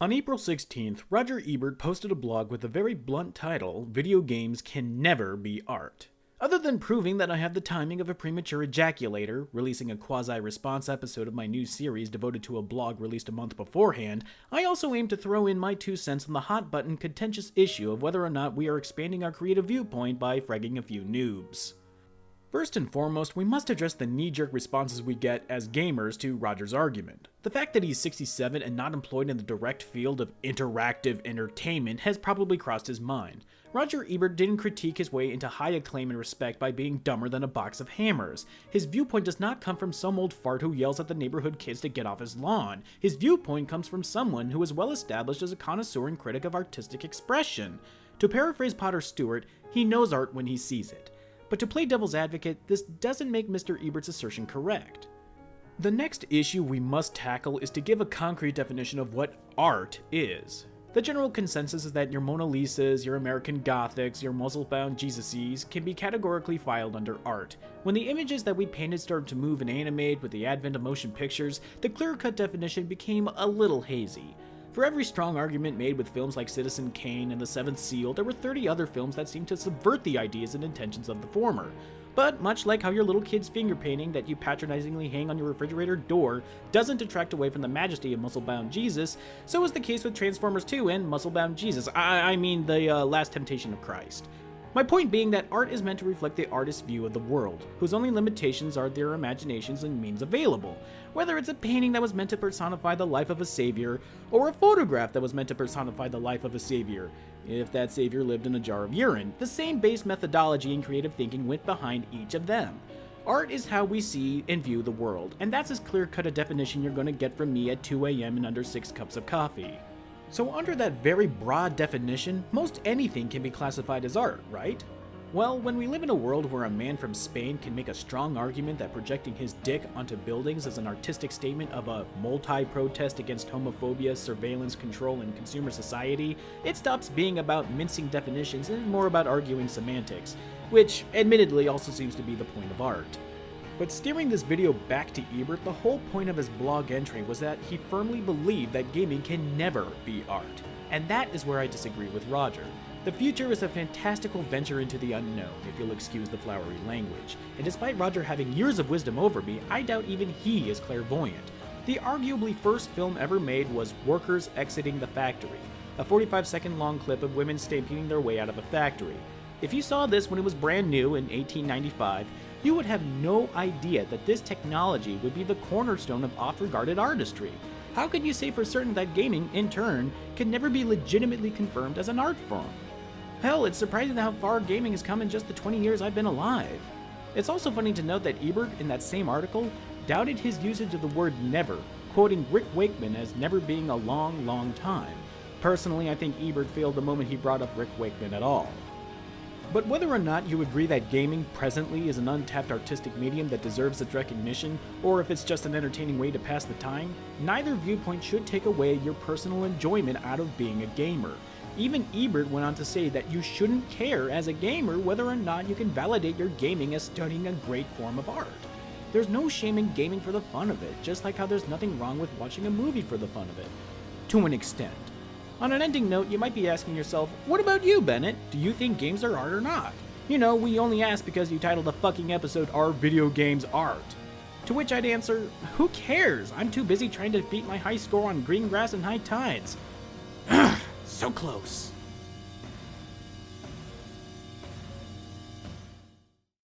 On April 16th, Roger Ebert posted a blog with a very blunt title, "Video Games Can Never Be Art." Other than proving that I have the timing of a premature ejaculator, releasing a quasi-response episode of my new series devoted to a blog released a month beforehand, I also aim to throw in my 2 cents on the hot-button contentious issue of whether or not we are expanding our creative viewpoint by fragging a few noobs. First and foremost, we must address the knee-jerk responses we get as gamers to Roger's argument. The fact that he's 67 and not employed in the direct field of interactive entertainment has probably crossed his mind. Roger Ebert didn't critique his way into high acclaim and respect by being dumber than a box of hammers. His viewpoint does not come from some old fart who yells at the neighborhood kids to get off his lawn. His viewpoint comes from someone who is well established as a connoisseur and critic of artistic expression. To paraphrase Potter Stewart, he knows art when he sees it. But to play devil's advocate, this doesn't make Mr. Ebert's assertion correct. The next issue we must tackle is to give a concrete definition of what art is. The general consensus is that your Mona Lisas, your American Gothics, your muzzle-bound Jesuses can be categorically filed under art. When the images that we painted started to move and animate with the advent of motion pictures, the clear-cut definition became a little hazy. For every strong argument made with films like Citizen Kane and The Seventh Seal, there were 30 other films that seemed to subvert the ideas and intentions of the former. But much like how your little kid's finger painting that you patronizingly hang on your refrigerator door doesn't detract away from the majesty of muscle-bound Jesus, so is the case with Transformers 2 and Muscle-Bound Jesus. I mean the Last Temptation of Christ. My point being that art is meant to reflect the artist's view of the world, whose only limitations are their imaginations and means available. Whether it's a painting that was meant to personify the life of a savior, or a photograph that was meant to personify the life of a savior, if that savior lived in a jar of urine, the same base methodology and creative thinking went behind each of them. Art is how we see and view the world, and that's as clear-cut a definition you're going to get from me at 2 a.m. and under 6 cups of coffee. So under that very broad definition, most anything can be classified as art, right? Well, when we live in a world where a man from Spain can make a strong argument that projecting his dick onto buildings is an artistic statement of a multi-protest against homophobia, surveillance, control, and consumer society, it stops being about mincing definitions and more about arguing semantics, which admittedly also seems to be the point of art. But steering this video back to Ebert, the whole point of his blog entry was that he firmly believed that gaming can never be art. And that is where I disagree with Roger. The future is a fantastical venture into the unknown, if you'll excuse the flowery language. And despite Roger having years of wisdom over me, I doubt even he is clairvoyant. The arguably first film ever made was Workers Exiting the Factory, a 45-second long clip of women stampeding their way out of a factory. If you saw this when it was brand new in 1895, you would have no idea that this technology would be the cornerstone of oft-regarded artistry. How could you say for certain that gaming, in turn, can never be legitimately confirmed as an art form? Hell, it's surprising how far gaming has come in just the 20 years I've been alive. It's also funny to note that Ebert, in that same article, doubted his usage of the word never, quoting Rick Wakeman as never being a long, long time. Personally, I think Ebert failed the moment he brought up Rick Wakeman at all. But whether or not you agree that gaming presently is an untapped artistic medium that deserves its recognition, or if it's just an entertaining way to pass the time, neither viewpoint should take away your personal enjoyment out of being a gamer. Even Ebert went on to say that you shouldn't care as a gamer whether or not you can validate your gaming as studying a great form of art. There's no shame in gaming for the fun of it, just like how there's nothing wrong with watching a movie for the fun of it. To an extent. On an ending note, you might be asking yourself, what about you, Bennett? Do you think games are art or not? You know, we only ask because you titled the fucking episode, "Are Video Games Art?" To which I'd answer, who cares? I'm too busy trying to beat my high score on green grass and high tides. So close.